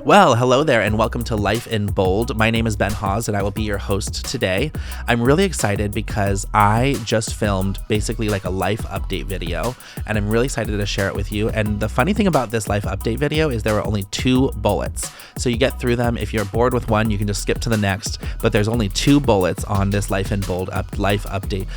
Well, hello there and welcome to Life in Bold. My name is Ben Hawes and I will be your host today. I'm really excited because I just filmed basically like a life update video and I'm really excited to share it with you. And the funny thing about this life update video is there were only 2 bullets. So you get through them. If you're bored with one, you can just skip to the next, but there's only 2 bullets on this Life in Bold life update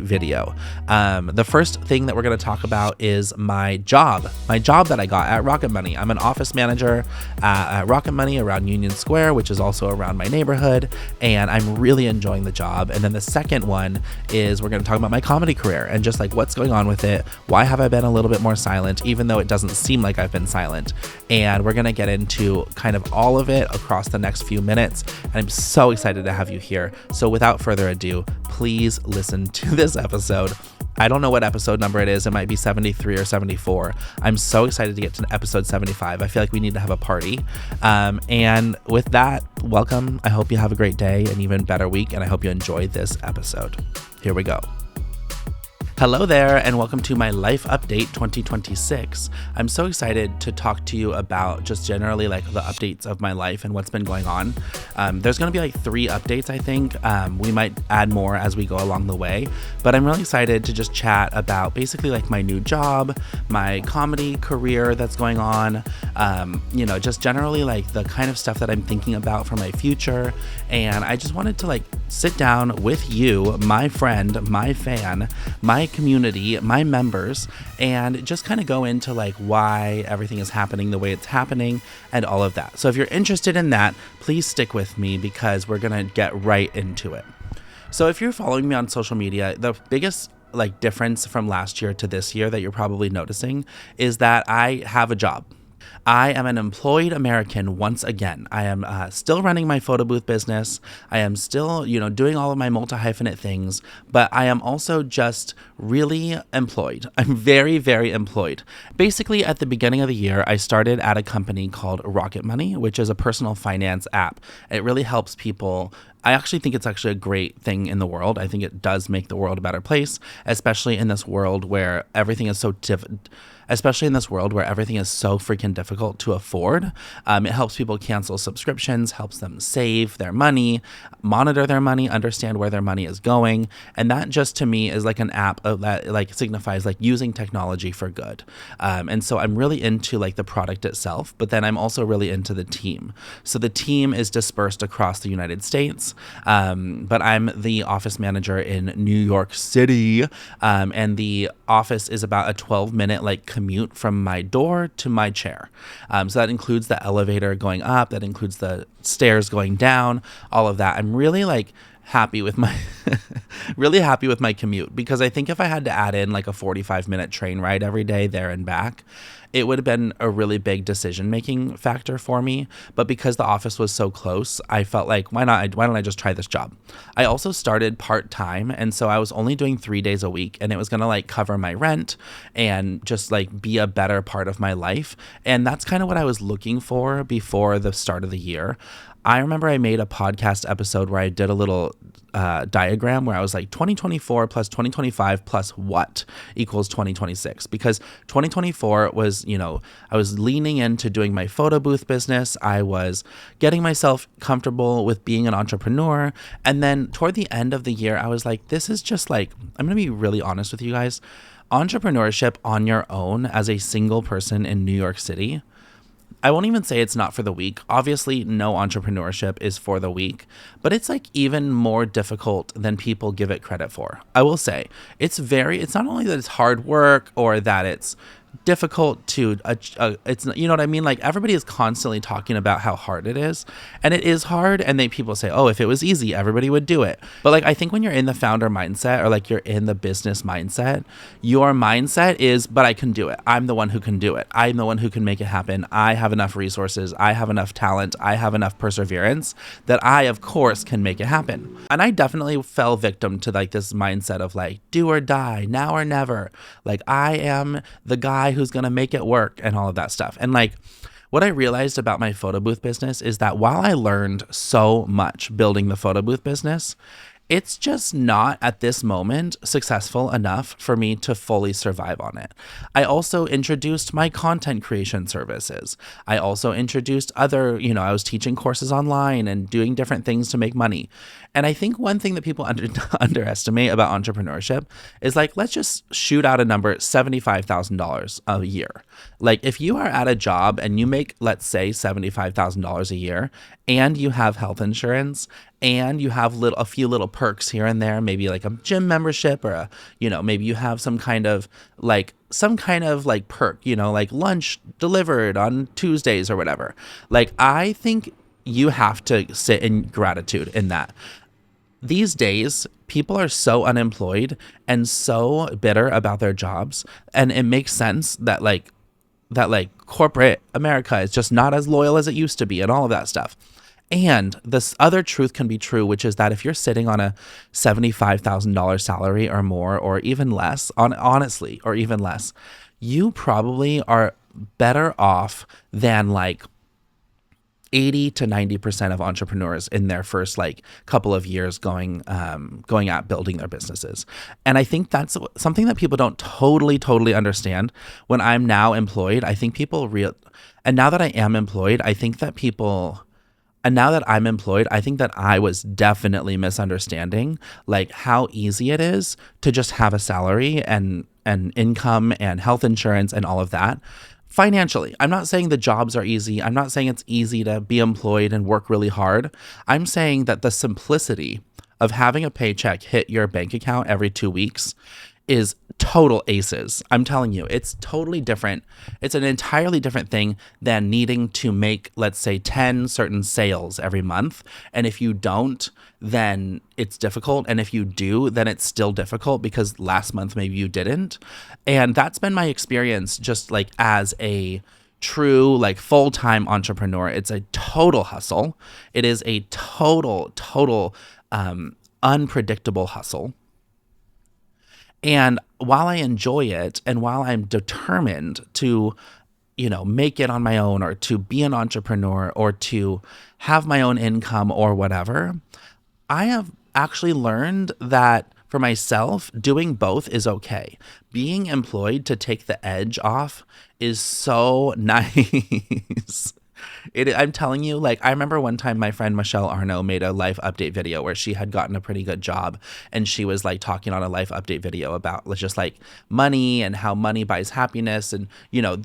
video. The first thing that we're going to talk about is my job that I got at Rocket Money. I'm an office manager at Rocket Money around Union Square, which is also around my neighborhood, and I'm really enjoying the job. And then the second one is we're going to talk about my comedy career and just like what's going on with it. Why have I been a little bit more silent, even though it doesn't seem like I've been silent? And we're going to get into kind of all of it across the next few minutes. And I'm so excited to have you here. So without further ado, please listen to this episode. I don't know what episode number it is. It might be 73 or 74. I'm so excited to get to episode 75. I feel like we need to have a party. And with that, welcome. I hope you have a great day, an even better week, and I hope you enjoy this episode. Here we go. Hello there and welcome to my Life Update 2026. I'm so excited to talk to you about just generally like the updates of my life and what's been going on. There's going to be like 3 updates, I think. We might add more as we go along the way, but I'm really excited to just chat about basically like my new job, my comedy career that's going on, just generally like the kind of stuff that I'm thinking about for my future. And I just wanted to like sit down with you, my friend, my fan, my community, my members, and just kind of go into like why everything is happening the way it's happening and all of that. So if you're interested in that, please stick with me because we're going to get right into it. So if you're following me on social media, the biggest like difference from last year to this year that you're probably noticing is that I have a job. I am an employed American once again. I am still running my photo booth business. I am still, doing all of my multi-hyphenate things, but I am also just really employed. I'm very, very employed. Basically, at the beginning of the year, I started at a company called Rocket Money, which is a personal finance app. It really helps people. I actually think it's actually a great thing in the world. I think it does make the world a better place, especially in this world where everything is so freaking difficult to afford. It helps people cancel subscriptions, helps them save their money, monitor their money, understand where their money is going. And that just to me is like an app that like signifies like using technology for good. And so I'm really into like the product itself, but then I'm also really into the team. So the team is dispersed across the United States, but I'm the office manager in New York City. And the office is about a 12-minute like commute from my door to my chair. So that includes the elevator going up, that includes the stairs going down, all of that. I'm really like happy with my commute because I think if I had to add in like a 45-minute train ride every day there and back, it would have been a really big decision-making factor for me. But because the office was so close, I felt like, why don't I just try this job? I also started part-time, and so I was only doing 3 days a week, and it was going to like cover my rent and just like be a better part of my life. And that's kind of what I was looking for before the start of the year. I remember I made a podcast episode where I did a little diagram where I was like 2024 plus 2025 plus what equals 2026, because 2024 was, I was leaning into doing my photo booth business. I was getting myself comfortable with being an entrepreneur. And then toward the end of the year, I was like, this is just like, I'm going to be really honest with you guys. Entrepreneurship on your own as a single person in New York City, I won't even say it's not for the weak. Obviously, no entrepreneurship is for the weak, but it's like even more difficult than people give it credit for. I will say it's not only that it's hard work or that it's difficult to it's, you know what I mean? Like everybody is constantly talking about how hard it is, and it is hard. And then people say, oh, if it was easy, everybody would do it. But like, I think when you're in the founder mindset or like you're in the business mindset, your mindset is, but I can do it. I'm the one who can do it. I'm the one who can make it happen. I have enough resources. I have enough talent. I have enough perseverance that I, of course, can make it happen. And I definitely fell victim to like this mindset of like, do or die, now or never. Like I am the guy who's going to make it work and all of that stuff. And like what I realized about my photo booth business is that while I learned so much building the photo booth business, It's just not at this moment successful enough for me to fully survive on it. I also introduced my content creation services. I also introduced other, I was teaching courses online and doing different things to make money. And I think one thing that people underestimate about entrepreneurship is like, let's just shoot out a number, $75,000 a year. Like if you are at a job and you make, let's say, $75,000 a year and you have health insurance and you have a few little perks here and there, maybe like a gym membership or maybe you have some kind of like perk, like lunch delivered on Tuesdays or whatever. Like I think you have to sit in gratitude in that. These days, people are so unemployed and so bitter about their jobs, and it makes sense that corporate America is just not as loyal as it used to be and all of that stuff. And this other truth can be true, which is that if you're sitting on a $75,000 salary or more, or even less, honestly, or even less, you probably are better off than like 80 to 90% of entrepreneurs in their first couple of years going at building their businesses. And I think that's something that people don't totally understand. When I'm now employed, I think and now that I am employed, I think that I was definitely misunderstanding like how easy it is to just have a salary and income and health insurance and all of that. Financially, I'm not saying the jobs are easy. I'm not saying it's easy to be employed and work really hard. I'm saying that the simplicity of having a paycheck hit your bank account every 2 weeks is total aces. I'm telling you, it's totally different. It's an entirely different thing than needing to make, let's say, 10 certain sales every month. And if you don't, then it's difficult. And if you do, then it's still difficult because last month maybe you didn't. And that's been my experience just like as a true full-time entrepreneur. It's a total hustle. It is a total unpredictable hustle. And while I enjoy it and while I'm determined to, make it on my own or to be an entrepreneur or to have my own income or whatever, I have actually learned that for myself, doing both is okay. Being employed to take the edge off is so nice. I'm telling you, I remember one time my friend Michelle Arno made a life update video where she had gotten a pretty good job, and she was talking on a life update video about just money and how money buys happiness, and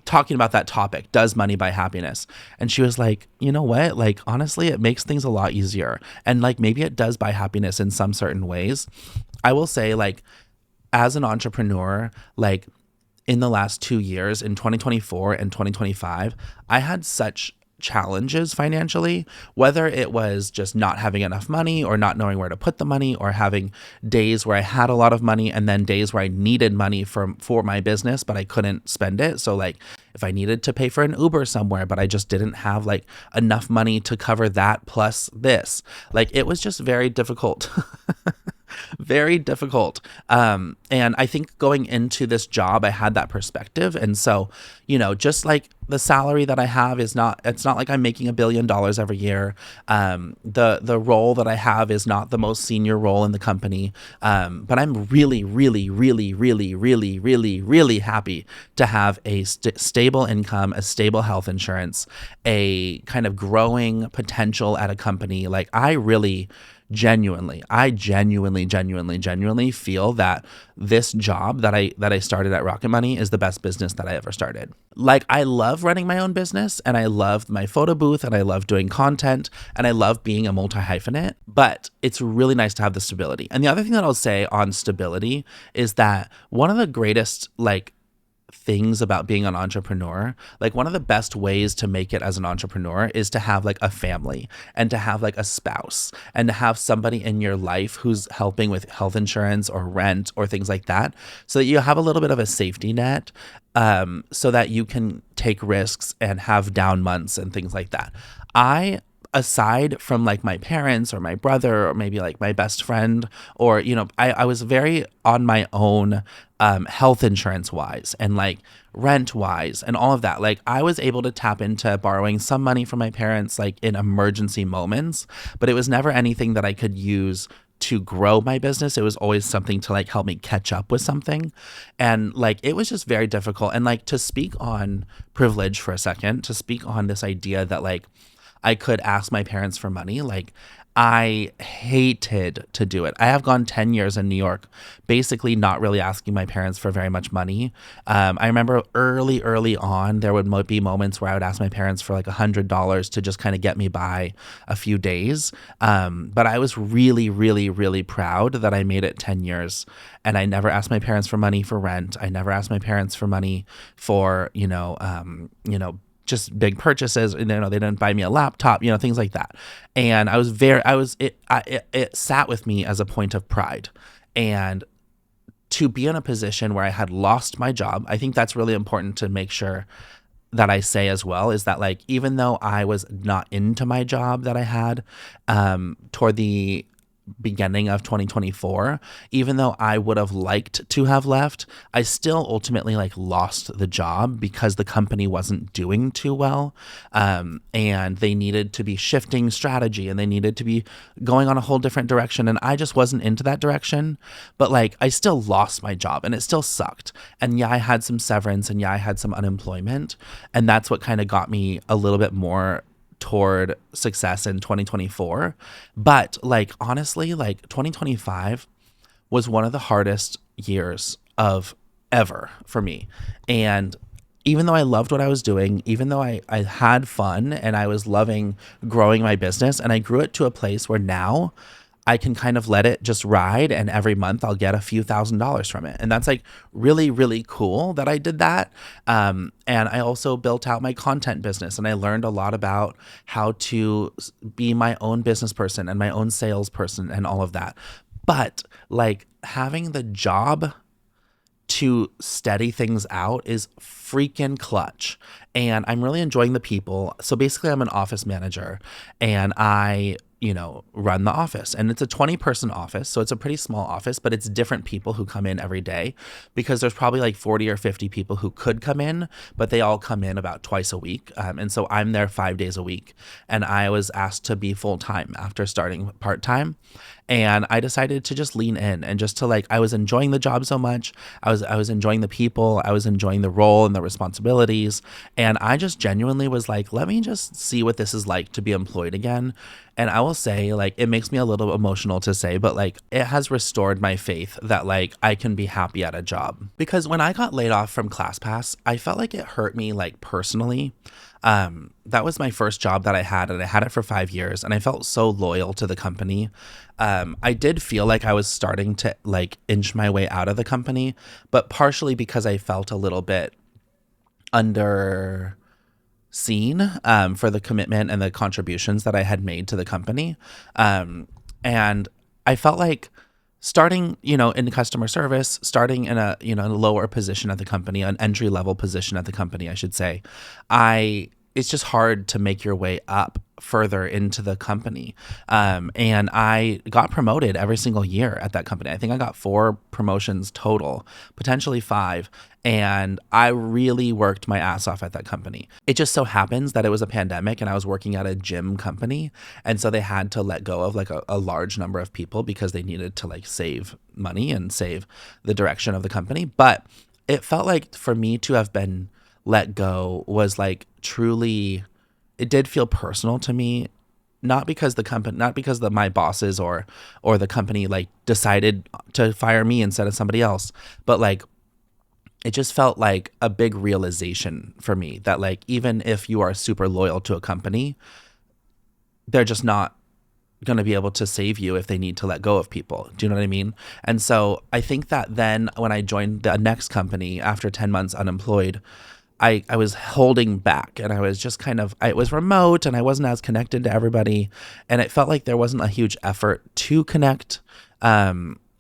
talking about that topic, does money buy happiness? And she was like, you know what, honestly, it makes things a lot easier, and maybe it does buy happiness in some certain ways. I will say, as an entrepreneur, in the last 2 years, in 2024 and 2025, I had such challenges financially, whether it was just not having enough money or not knowing where to put the money, or having days where I had a lot of money and then days where I needed money for my business, but I couldn't spend it. So if I needed to pay for an Uber somewhere, but I just didn't have enough money to cover that plus this, it was just very difficult. Very difficult. And I think going into this job, I had that perspective. And so, just the salary that I have it's not like I'm making $1 billion every year. The role that I have is not the most senior role in the company. But I'm really happy to have a stable income, a stable health insurance, a kind of growing potential at a company. I genuinely feel that this job that I started at Rocket Money is the best business that I ever started. I love running my own business, and I love my photo booth, and I love doing content, and I love being a multi-hyphenate, but it's really nice to have the stability. And the other thing that I'll say on stability is that one of the greatest things about being an entrepreneur, one of the best ways to make it as an entrepreneur is to have a family, and to have a spouse, and to have somebody in your life who's helping with health insurance or rent or things like that, so that you have a little bit of a safety net, so that you can take risks and have down months and things like that. Aside from my parents or my brother or maybe my best friend, or I was very on my own, health insurance wise and rent wise and all of that. I was able to tap into borrowing some money from my parents in emergency moments, but it was never anything that I could use to grow my business. It was always something to like help me catch up with something. And like it was just very difficult. And like to speak on privilege for a second, to speak on this idea that like I could ask my parents for money, like I hated to do it. I have gone 10 years in New York, basically not really asking my parents for very much money. I remember early on, there would be moments where I would ask my parents for like $100 to just kind of get me by a few days. But I was really proud that I made it 10 years, and I never asked my parents for money for rent. I never asked my parents for money for, just big purchases. You know, they didn't buy me a laptop, things like that. And it sat with me as a point of pride. And to be in a position where I had lost my job, I think that's really important to make sure that I say as well, is that like, even though I was not into my job that I had, toward the beginning of 2024, even though I would have liked to have left, I still ultimately like lost the job because the company wasn't doing too well. And they needed to be shifting strategy, and they needed to be going on a whole different direction. And I just wasn't into that direction, but like I still lost my job and it still sucked. And yeah, I had some severance, and yeah, I had some unemployment. And that's what kind of got me a little bit more toward success in 2024. But like, honestly, like 2025 was one of the hardest years of ever for me. And even though I loved what I was doing, even though I had fun and I was loving growing my business, and I grew it to a place where now I can kind of let it just ride, and every month I'll get a few $1,000s from it. And that's like really cool that I did that. And I also built out my content business, and I learned a lot about how to be my own business person and my own salesperson and all of that. But like having the job to steady things out is freaking clutch. And I'm really enjoying the people. So basically I'm an office manager, and I run the office, and it's a 20-person office. So it's a pretty small office, but it's different people who come in every day, because there's probably like 40 or 50 people who could come in, but they all come in about twice a week. And so I'm there 5 days a week, and I was asked to be full-time after starting part-time. And I decided to just lean in, and just to like, I was enjoying the job so much. I was enjoying the people. I was enjoying the role and the responsibilities. And I just genuinely was like, let me just see what this is like to be employed again. And I will say, like, it makes me a little emotional to say, but like, it has restored my faith that like I can be happy at a job. Because when I got laid off from ClassPass, I felt like it hurt me like personally. That was my first job that I had, and I had it for 5 years, and I felt so loyal to the company. I did feel like I was starting to like inch my way out of the company, but partially because I felt a little bit under seen for the commitment and the contributions that I had made to the company. And I felt like starting, in customer service, starting in a lower position at the company, an entry level position at the company, I should say, it's just hard to make your way up further into the company. And I got promoted every single year at that company. I think I got 4 promotions total, potentially 5. And I really worked my ass off at that company. It just so happens that it was a pandemic, and I was working at a gym company. And so they had to let go of like a large number of people, because they needed to like save money and save the direction of the company. But it felt like for me to have been let go was like truly, it did feel personal to me, not because the company, not because my bosses or the company like decided to fire me instead of somebody else, but like it just felt like a big realization for me that like, even if you are super loyal to a company, they're just not going to be able to save you if they need to let go of people. Do you know what I mean? And so I think that then when I joined the next company after 10 months unemployed, I was holding back, and I was just it was remote, and I wasn't as connected to everybody. And it felt like there wasn't a huge effort to connect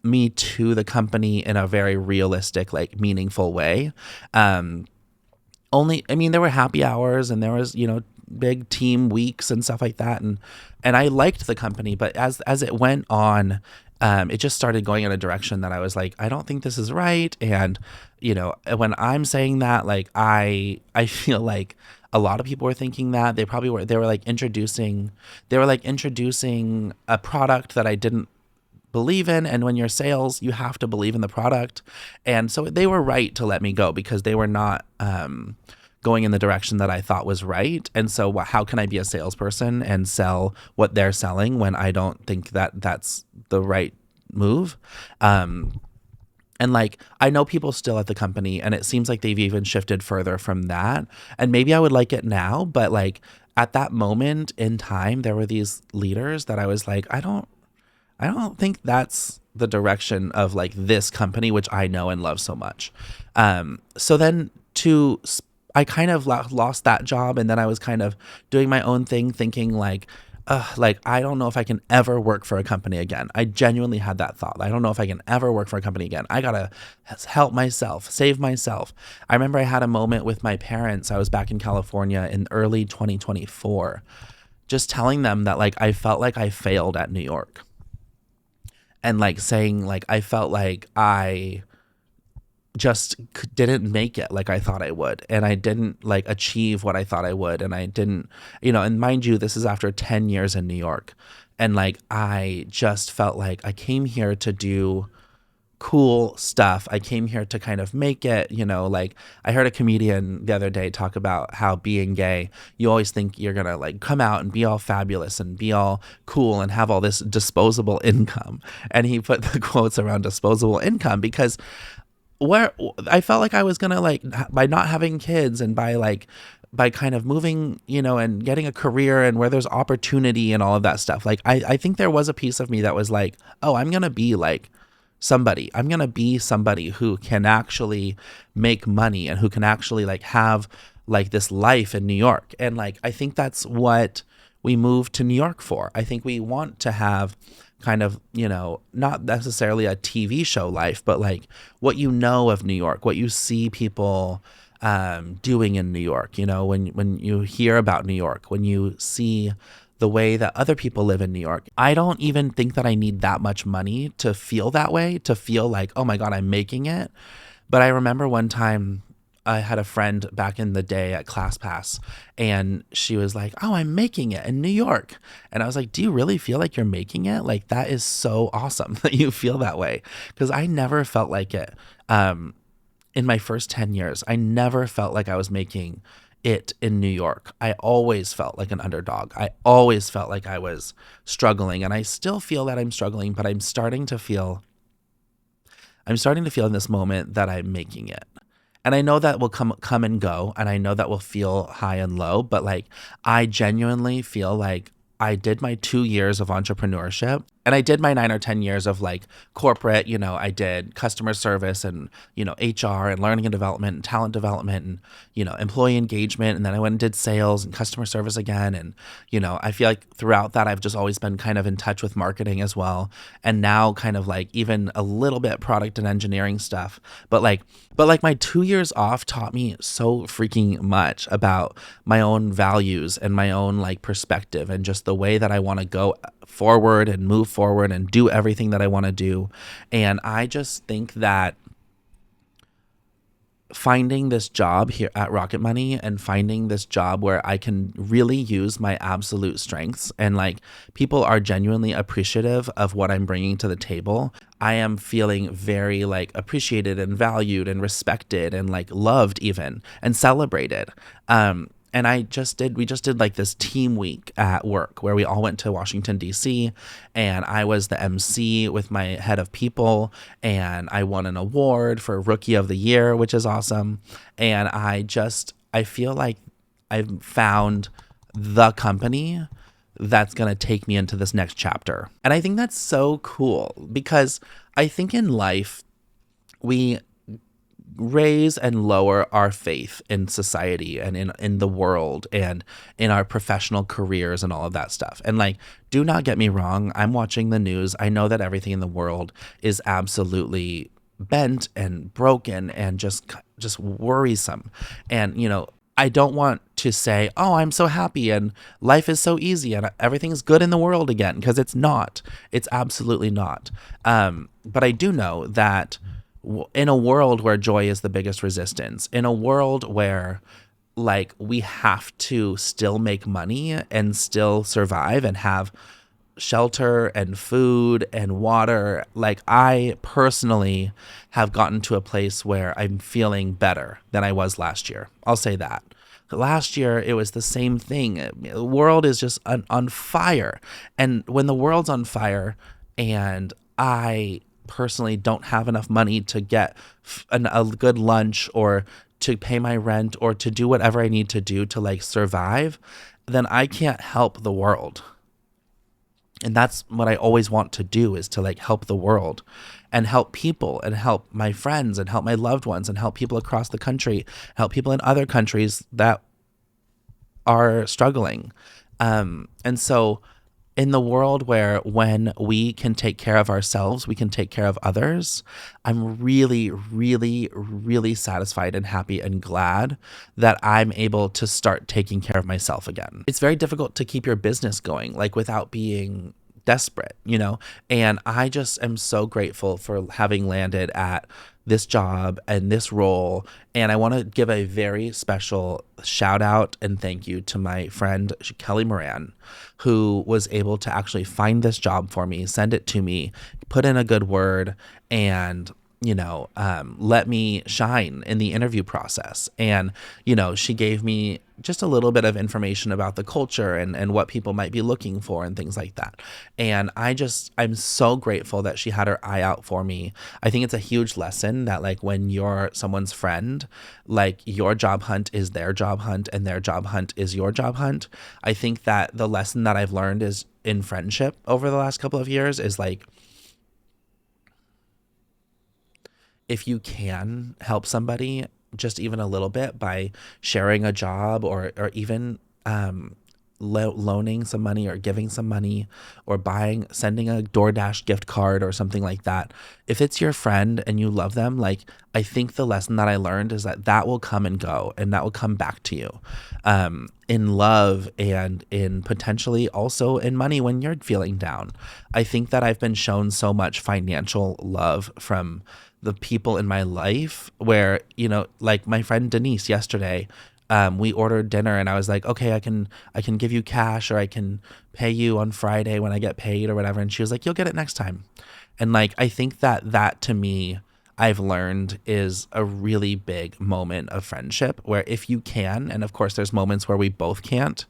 me to the company in a very realistic, like meaningful way. There were happy hours, and there was, big team weeks and stuff like that. And I liked the company, but as it went on, it just started going in a direction that I was like, I don't think this is right. And, when I'm saying that, like, I feel like a lot of people were thinking that they were introducing a product that I didn't believe in. And when you're sales, you have to believe in the product. And so they were right to let me go because they were not going in the direction that I thought was right. And so how can I be a salesperson and sell what they're selling when I don't think that that's the right move? And like, I know people still at the company, and it seems like they've even shifted further from that. And maybe I would like it now, but like at that moment in time, there were these leaders that I was like, I don't think that's the direction of like this company, which I know and love so much. So then I kind of lost that job, and then I was kind of doing my own thing, thinking like I don't know if I can ever work for a company again. I genuinely had that thought. I don't know if I can ever work for a company again. I gotta help myself, save myself. I remember I had a moment with my parents. I was back in California in early 2024, just telling them that like I felt like I failed at New York, and like saying like I felt like I just didn't make it like I thought I would, and I didn't like achieve what I thought I would, and I didn't, and mind you, this is after 10 years in New York, and like I just felt like I came here to do cool stuff. I came here to kind of make it, like I heard a comedian the other day talk about how being gay, you always think you're gonna like come out and be all fabulous and be all cool and have all this disposable income, and he put the quotes around disposable income because where I felt like I was gonna like by not having kids and by kind of moving, and getting a career and where there's opportunity and all of that stuff. Like I think there was a piece of me that was like, oh, I'm gonna be like somebody. I'm gonna be somebody who can actually make money and who can actually like have like this life in New York. And like I think that's what we moved to New York for. I think we want to have kind of, not necessarily a TV show life, but like what of New York, what you see people doing in New York, when you hear about New York, when you see the way that other people live in New York. I don't even think that I need that much money to feel that way, to feel like, oh my God, I'm making it. But I remember one time I had a friend back in the day at ClassPass, and she was like, oh, I'm making it in New York. And I was like, do you really feel like you're making it? Like, that is so awesome that you feel that way. Because I never felt like it. In my first 10 years, I never felt like I was making it in New York. I always felt like an underdog. I always felt like I was struggling, and I still feel that I'm struggling, but I'm starting to feel in this moment that I'm making it. And I know that will come and go, and I know that will feel high and low, but like I genuinely feel like I did my 2 years of entrepreneurship, and I did my 9 or 10 years of like corporate, I did customer service and, HR and learning and development and talent development and, employee engagement. And then I went and did sales and customer service again. And, I feel like throughout that, I've just always been kind of in touch with marketing as well. And now kind of like even a little bit product and engineering stuff. But like my 2 years off taught me so freaking much about my own values and my own like perspective and just the way that I want to go forward and move forward and do everything that I want to do. And I just think that finding this job here at Rocket Money and finding this job where I can really use my absolute strengths and like people are genuinely appreciative of what I'm bringing to the table. I am feeling very like appreciated and valued and respected and like loved even and celebrated. And we just did like this team week at work where we all went to Washington, D.C. and I was the MC with my head of people, and I won an award for Rookie of the Year, which is awesome. And I feel like I've found the company that's going to take me into this next chapter. And I think that's so cool because I think in life, we raise and lower our faith in society and in the world and in our professional careers and all of that stuff. And like, do not get me wrong. I'm watching the news. I know that everything in the world is absolutely bent and broken and just worrisome. And, I don't want to say, oh, I'm so happy and life is so easy and everything's good in the world again, because it's not. It's absolutely not. But I do know that in a world where joy is the biggest resistance, in a world where like we have to still make money and still survive and have shelter and food and water. Like, I personally have gotten to a place where I'm feeling better than I was last year. I'll say that. Last year, it was the same thing. The world is just on fire. And when the world's on fire and I personally don't have enough money to get a good lunch or to pay my rent or to do whatever I need to do to like survive, then I can't help the world. And that's what I always want to do, is to like help the world and help people and help my friends and help my loved ones and help people across the country, help people in other countries that are struggling. And so in the world where when we can take care of ourselves, we can take care of others, I'm really, really, really satisfied and happy and glad that I'm able to start taking care of myself again. It's very difficult to keep your business going, like without being desperate, you know? And I just am so grateful for having landed at this job and this role. And I want to give a very special shout out and thank you to my friend Kelly Moran, who was able to actually find this job for me, send it to me, put in a good word, and let me shine in the interview process. And, she gave me just a little bit of information about the culture and what people might be looking for and things like that. And I'm so grateful that she had her eye out for me. I think it's a huge lesson that like when you're someone's friend, like your job hunt is their job hunt and their job hunt is your job hunt. I think that the lesson that I've learned is in friendship over the last couple of years is like, if you can help somebody just even a little bit by sharing a job or even loaning some money or giving some money or sending a DoorDash gift card or something like that. If it's your friend and you love them, like I think the lesson that I learned is that will come and go and that will come back to you in love and in potentially also in money when you're feeling down. I think that I've been shown so much financial love from the people in my life where, like my friend Denise yesterday, we ordered dinner and I was like, okay, I can give you cash or I can pay you on Friday when I get paid or whatever. And she was like, you'll get it next time. And like, I think that to me, I've learned is a really big moment of friendship where if you can, and of course there's moments where we both can't,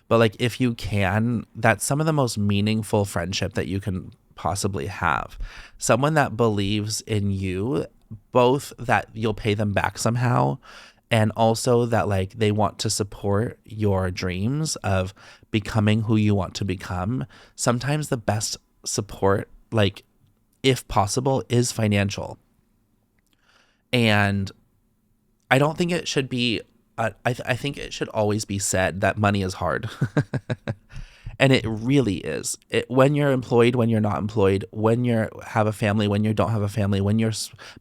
but like if you can, that's some of the most meaningful friendship that you can possibly have. Someone that believes in you, both that you'll pay them back somehow and also that like they want to support your dreams of becoming who you want to become. Sometimes the best support, like if possible, is financial. And I don't think it should be I think it should always be said that money is hard. And it really is. When you're employed, when you're not employed, when you have a family, when you don't have a family, when you're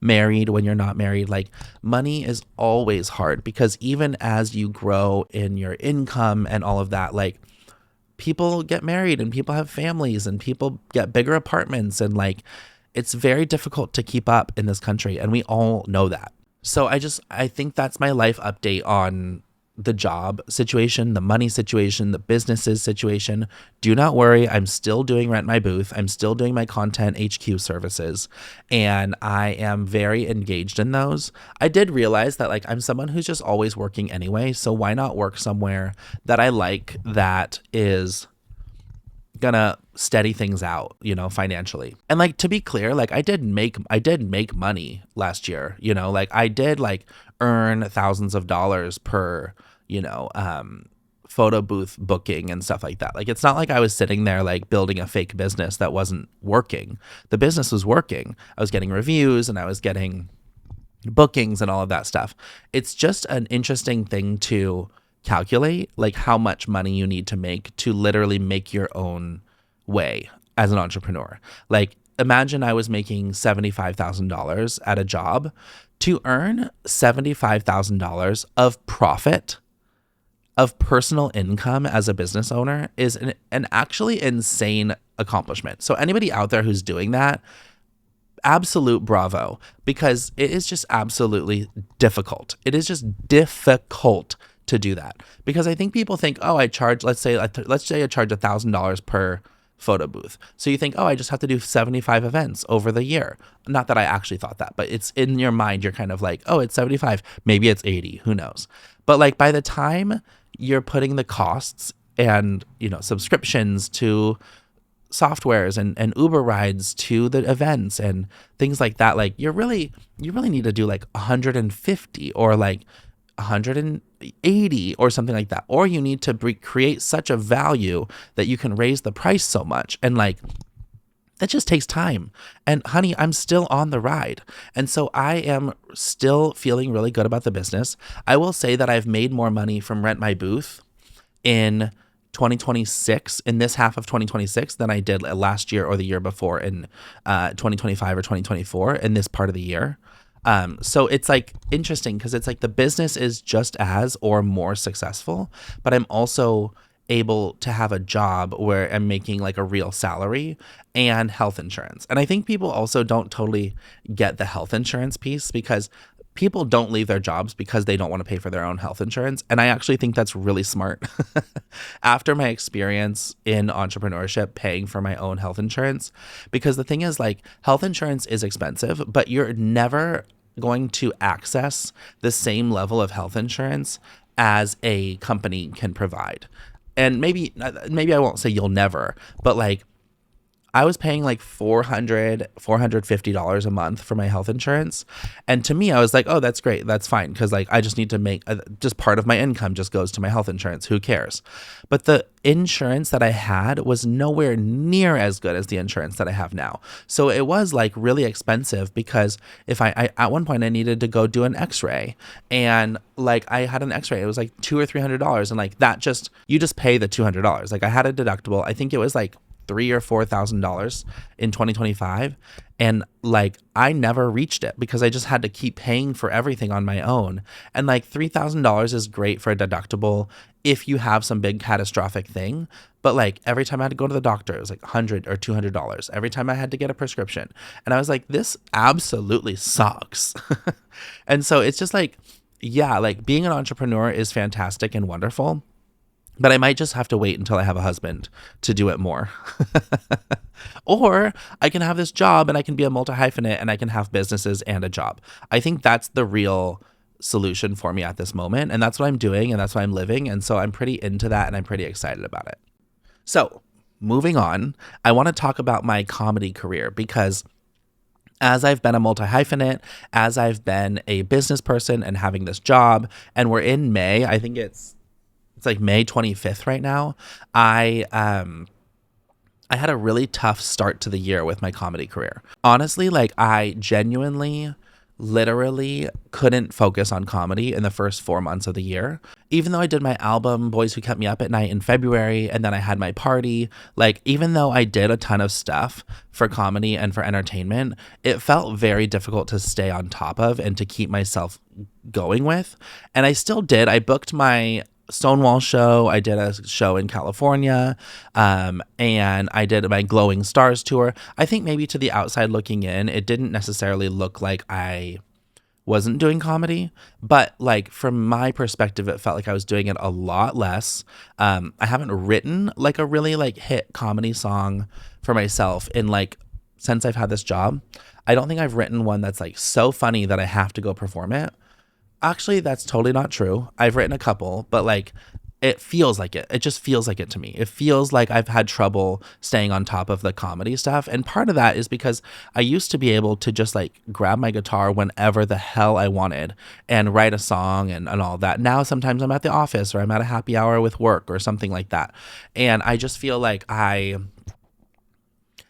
married, when you're not married, like money is always hard because even as you grow in your income and all of that, like people get married and people have families and people get bigger apartments and like it's very difficult to keep up in this country and we all know that. So I think that's my life update on the job situation, the money situation, the businesses situation. Do not worry. I'm still doing Rent My Booth. I'm still doing my content HQ services and I am very engaged in those. I did realize that like I'm someone who's just always working anyway. So why not work somewhere that I like that is gonna steady things out, financially. And like to be clear, like I did make money last year, like I did like earn thousands of dollars per, photo booth booking and stuff like that. Like it's not like I was sitting there like building a fake business that wasn't working. The business was working. I was getting reviews and I was getting bookings and all of that stuff. It's just an interesting thing to calculate, like how much money you need to make to literally make your own way as an entrepreneur. Like imagine I was making $75,000 at a job. To earn $75,000 of profit, of personal income as a business owner is an actually insane accomplishment. So anybody out there who's doing that, absolute bravo, because it is just absolutely difficult. It is just difficult to do that because I think people think, oh, I charge, let's say I charge $1,000 per photo booth. So you think, oh, I just have to do 75 events over the year. Not that I actually thought that, but it's in your mind. You're kind of like, oh, it's 75. Maybe it's 80. Who knows? But like by the time you're putting the costs and, subscriptions to softwares and Uber rides to the events and things like that, like you really need to do like 150 or like 180 or something like that. Or you need to create such a value that you can raise the price so much. And like, that just takes time. And honey, I'm still on the ride. And so I am still feeling really good about the business. I will say that I've made more money from Rent My Booth in 2026, in this half of 2026, than I did last year or the year before in 2025 or 2024 in this part of the year. So it's like interesting because it's like the business is just as or more successful, but I'm also able to have a job where I'm making like a real salary and health insurance. And I think people also don't totally get the health insurance piece, because people don't leave their jobs because they don't want to pay for their own health insurance. And I actually think that's really smart. After my experience in entrepreneurship, paying for my own health insurance, because the thing is, like, health insurance is expensive, but you're never going to access the same level of health insurance as a company can provide. And maybe I won't say you'll never, but like, I was paying like $450 a month for my health insurance. And to me, I was like, oh, that's great. That's fine. Because like, I just need to make just part of my income just goes to my health insurance. Who cares? But the insurance that I had was nowhere near as good as the insurance that I have now. So it was like really expensive, because if I at one point I needed to go do an x-ray, and like I had an x-ray, it was like $200 or $300. And like that you just pay the $200. Like I had a deductible. I think it was like $3,000 or $4,000 in 2025. And like, I never reached it because I just had to keep paying for everything on my own. And like $3,000 is great for a deductible if you have some big catastrophic thing. But like every time I had to go to the doctor, it was like $100 or $200. Every time I had to get a prescription. And I was like, this absolutely sucks. And so it's just like, yeah, like being an entrepreneur is fantastic and wonderful. But I might just have to wait until I have a husband to do it more. Or I can have this job and I can be a multi-hyphenate and I can have businesses and a job. I think that's the real solution for me at this moment. And that's what I'm doing and that's what I'm living. And so I'm pretty into that and I'm pretty excited about it. So moving on, I want to talk about my comedy career, because as I've been a multi-hyphenate, as I've been a business person and having this job, and we're in May, I think it's like May 25th right now. I had a really tough start to the year with my comedy career. Honestly, like I genuinely, literally couldn't focus on comedy in the first 4 months of the year. Even though I did my album, Boys Who Kept Me Up at Night, in February, and then I had my party, like even though I did a ton of stuff for comedy and for entertainment, it felt very difficult to stay on top of and to keep myself going with. And I still did. I booked my Stonewall show. I did a show in California, and I did my Glowing Stars tour. I think maybe to the outside looking in, it didn't necessarily look like I wasn't doing comedy, but like from my perspective, it felt like I was doing it a lot less. I haven't written like a really like hit comedy song for myself in like since I've had this job. I don't think I've written one that's like so funny that I have to go perform it. Actually, that's totally not true. I've written a couple, but like it feels like it. It just feels like it to me. It feels like I've had trouble staying on top of the comedy stuff. And part of that is because I used to be able to just like grab my guitar whenever the hell I wanted and write a song and all that. Now, sometimes I'm at the office or I'm at a happy hour with work or something like that. And I just feel like I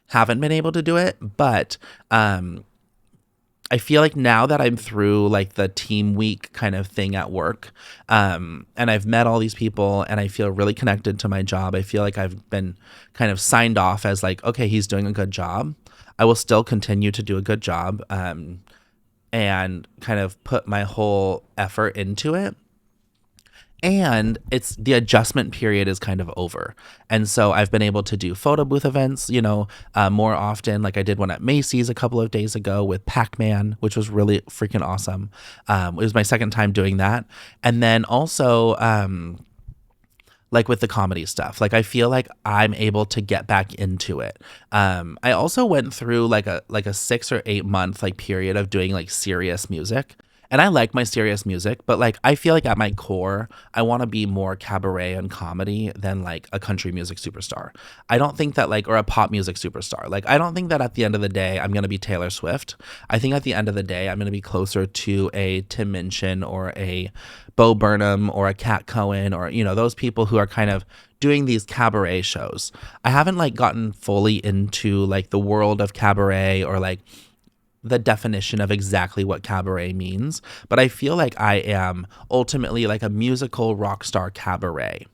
haven't been able to do it. But, I feel like now that I'm through like the team week kind of thing at work, and I've met all these people and I feel really connected to my job. I feel like I've been kind of signed off as like, okay, he's doing a good job. I will still continue to do a good job, and kind of put my whole effort into it. And it's the adjustment period is kind of over. And so I've been able to do photo booth events, more often. Like I did one at Macy's a couple of days ago with Pac-Man, which was really freaking awesome. It was my second time doing that. And then also, like with the comedy stuff. Like I feel like I'm able to get back into it. I also went through like a 6 or 8 month like period of doing like serious music. And I like my serious music, but like I feel like at my core, I want to be more cabaret and comedy than like a country music superstar. I don't think that like or a pop music superstar. Like I don't think that at the end of the day I'm going to be Taylor Swift. I think at the end of the day I'm going to be closer to a Tim Minchin or a Bo Burnham or a Kat Cohen or those people who are kind of doing these cabaret shows. I haven't like gotten fully into like the world of cabaret or like the definition of exactly what cabaret means, but I feel like I am ultimately like a musical rock star cabaret.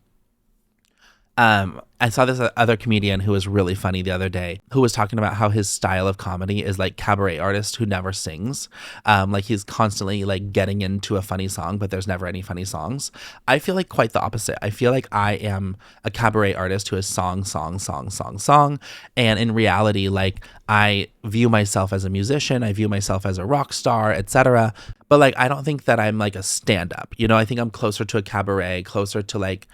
I saw this other comedian who was really funny the other day, who was talking about how his style of comedy is like cabaret artist who never sings. Like he's constantly like getting into a funny song, but there's never any funny songs. I feel like quite the opposite. I feel like I am a cabaret artist who is song, song, song, song, song. And in reality, like I view myself as a musician, I view myself as a rock star, etc. But like I don't think that I'm like a stand-up. I think I'm closer to a cabaret, closer to like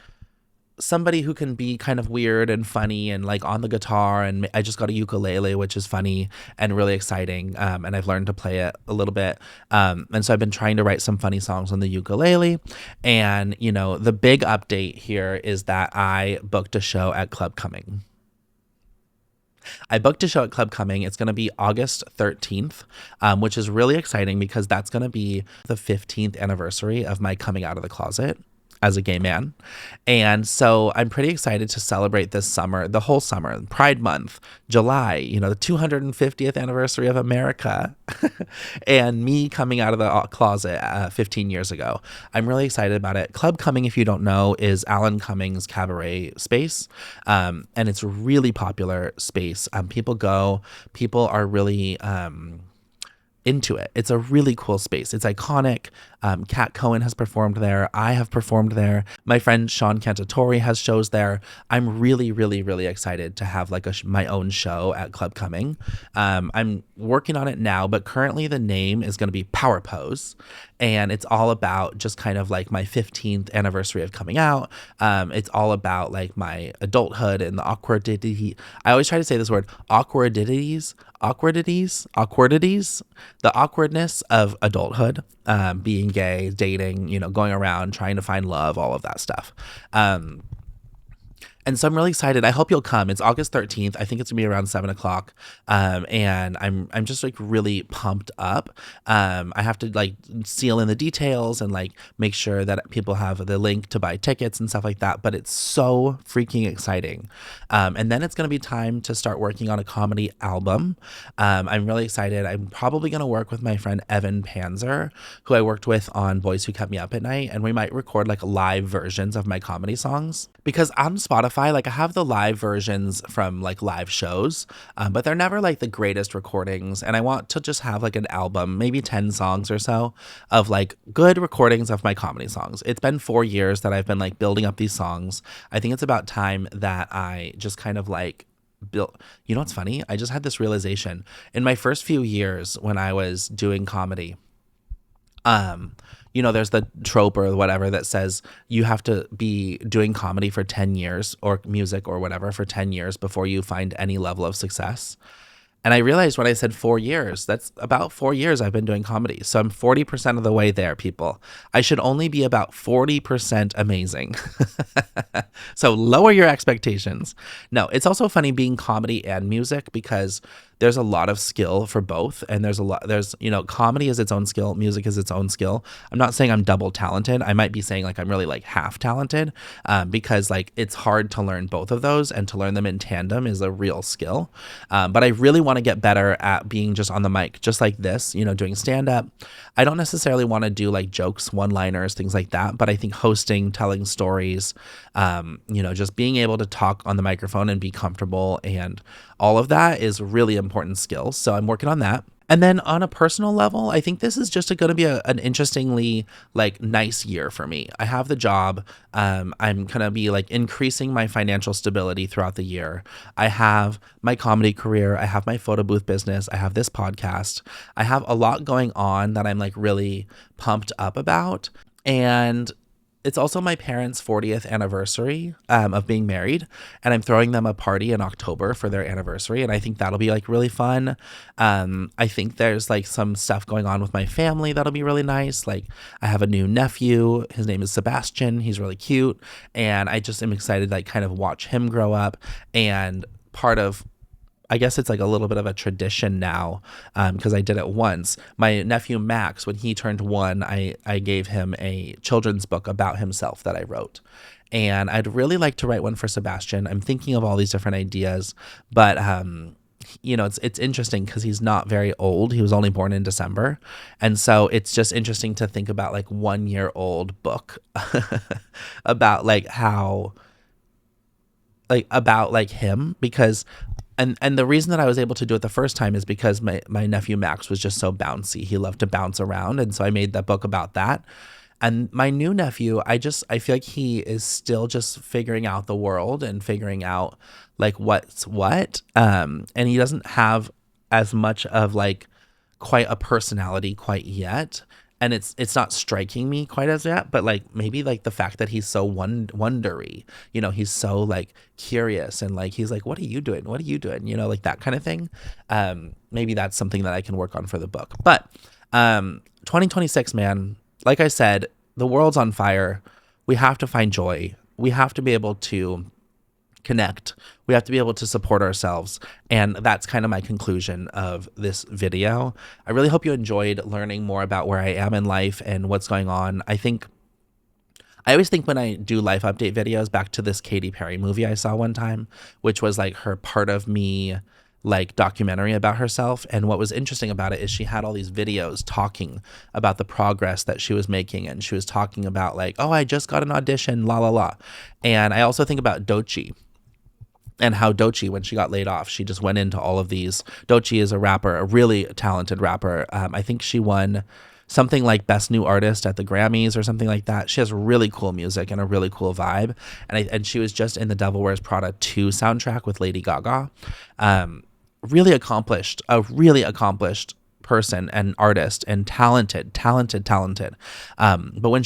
somebody who can be kind of weird and funny and like on the guitar. And I just got a ukulele, which is funny and really exciting. And I've learned to play it a little bit. And so I've been trying to write some funny songs on the ukulele. And, the big update here is that I booked a show at Club Cumming. I booked a show at Club Cumming. It's going to be August 13th, which is really exciting because that's going to be the 15th anniversary of my coming out of the closet as a gay man. And so I'm pretty excited to celebrate this summer, the whole summer, Pride Month, July, the 250th anniversary of America and me coming out of the closet 15 years ago. I'm really excited about it. Club Cumming, if you don't know, is Alan Cumming's cabaret space. And it's a really popular space. People are really into it. It's a really cool space. It's iconic. Kat Cohen has performed there. I have performed there. My friend Sean Cantatori has shows there. I'm really, really, really excited to have like my own show at Club Cumming. I'm working on it now, but currently the name is going to be Power Pose. And it's all about just kind of like my 15th anniversary of coming out. It's all about like my adulthood and the awkwardity. I always try to say this word, awkwardities, the awkwardness of adulthood, being gay, dating, going around, trying to find love, all of that stuff. And so I'm really excited. I hope you'll come. It's August 13th. I think it's gonna be around 7 o'clock. And I'm just like really pumped up. I have to like seal in the details and like make sure that people have the link to buy tickets and stuff like that. But it's so freaking exciting. And then it's gonna be time to start working on a comedy album. I'm really excited. I'm probably gonna work with my friend Evan Panzer, who I worked with on Boys Who Kept Me Up at Night, and we might record like live versions of my comedy songs. Because on Spotify, like I have the live versions from like live shows, but they're never like the greatest recordings. And I want to just have like an album, maybe 10 songs or so of like good recordings of my comedy songs. It's been 4 years that I've been like building up these songs. I think it's about time that I just kind of like built. What's funny? I just had this realization in my first few years when I was doing comedy. There's the trope or whatever that says you have to be doing comedy for 10 years or music or whatever for 10 years before you find any level of success. And I realized when I said 4 years, that's about 4 years I've been doing comedy. So I'm 40% of the way there, people. I should only be about 40% amazing. So lower your expectations. No, it's also funny being comedy and music because there's a lot of skill for both. And there's comedy is its own skill. Music is its own skill. I'm not saying I'm double talented. I might be saying like I'm really like half talented because like it's hard to learn both of those, and to learn them in tandem is a real skill. But I really want to get better at being just on the mic, just like this, doing stand up. I don't necessarily want to do like jokes, one-liners, things like that. But I think hosting, telling stories, just being able to talk on the microphone and be comfortable and all of that is really important skills. So I'm working on that. And then on a personal level, I think this is just going to be an interestingly like nice year for me. I have the job. I'm going to be like increasing my financial stability throughout the year. I have my comedy career. I have my photo booth business. I have this podcast. I have a lot going on that I'm like really pumped up about. And it's also my parents' 40th anniversary of being married, and I'm throwing them a party in October for their anniversary, and I think that'll be like really fun. I think there's like some stuff going on with my family that'll be really nice. Like I have a new nephew. His name is Sebastian. He's really cute, and I just am excited to like kind of watch him grow up. And part of, I guess it's like a little bit of a tradition now, because I did it once. My nephew Max, when he turned 1, I gave him a children's book about himself that I wrote. And I'd really like to write one for Sebastian. I'm thinking of all these different ideas, but it's interesting because he's not very old. He was only born in December. And so it's just interesting to think about like 1-year-old book about like how, like about like him, because and the reason that I was able to do it the first time is because my nephew Max was just so bouncy. He loved to bounce around, and so I made that book about that. And my new nephew, I feel like he is still just figuring out the world and figuring out like what's what. And he doesn't have as much of like quite a personality quite yet. And it's not striking me quite as yet, but like maybe like the fact that he's so wondery, he's so like curious, and like he's like, what are you doing? What are you doing? Like that kind of thing. Maybe that's something that I can work on for the book. But 2026, man, like I said, the world's on fire. We have to find joy. We have to be able to connect. We have to be able to support ourselves. And that's kind of my conclusion of this video. I really hope you enjoyed learning more about where I am in life and what's going on. I always think when I do life update videos back to this Katy Perry movie I saw one time, which was like her Part of Me like documentary about herself. And what was interesting about it is she had all these videos talking about the progress that she was making. And she was talking about like, oh, I just got an audition, la, la, la. And I also think about Doechii. And how Doechii, when she got laid off, she just went into all of these. Doechii is a rapper, a really talented rapper. I think she won something like Best New Artist at the Grammys or something like that. She has really cool music and a really cool vibe. And she was just in the Devil Wears Prada 2 soundtrack with Lady Gaga. Really accomplished person and artist and talented. But when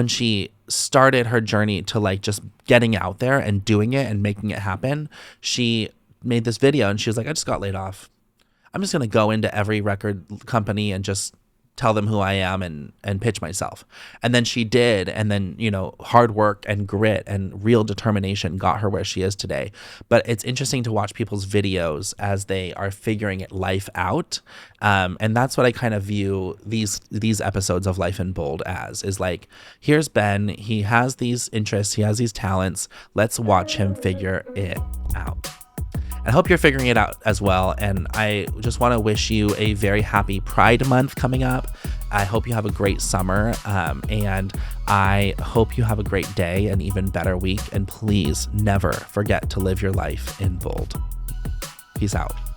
she started her journey to like just getting out there and doing it and making it happen, she made this video and she was like, I just got laid off. I'm just going to go into every record company and just tell them who I am and pitch myself. And then she did. And then, hard work and grit and real determination got her where she is today. But it's interesting to watch people's videos as they are figuring life out. And that's what I kind of view these episodes of Life in Bold as, is like, here's Ben. He has these interests. He has these talents. Let's watch him figure it out. I hope you're figuring it out as well. And I just want to wish you a very happy Pride Month coming up. I hope you have a great summer. And I hope you have a great day, an even better week. And please never forget to live your life in bold. Peace out.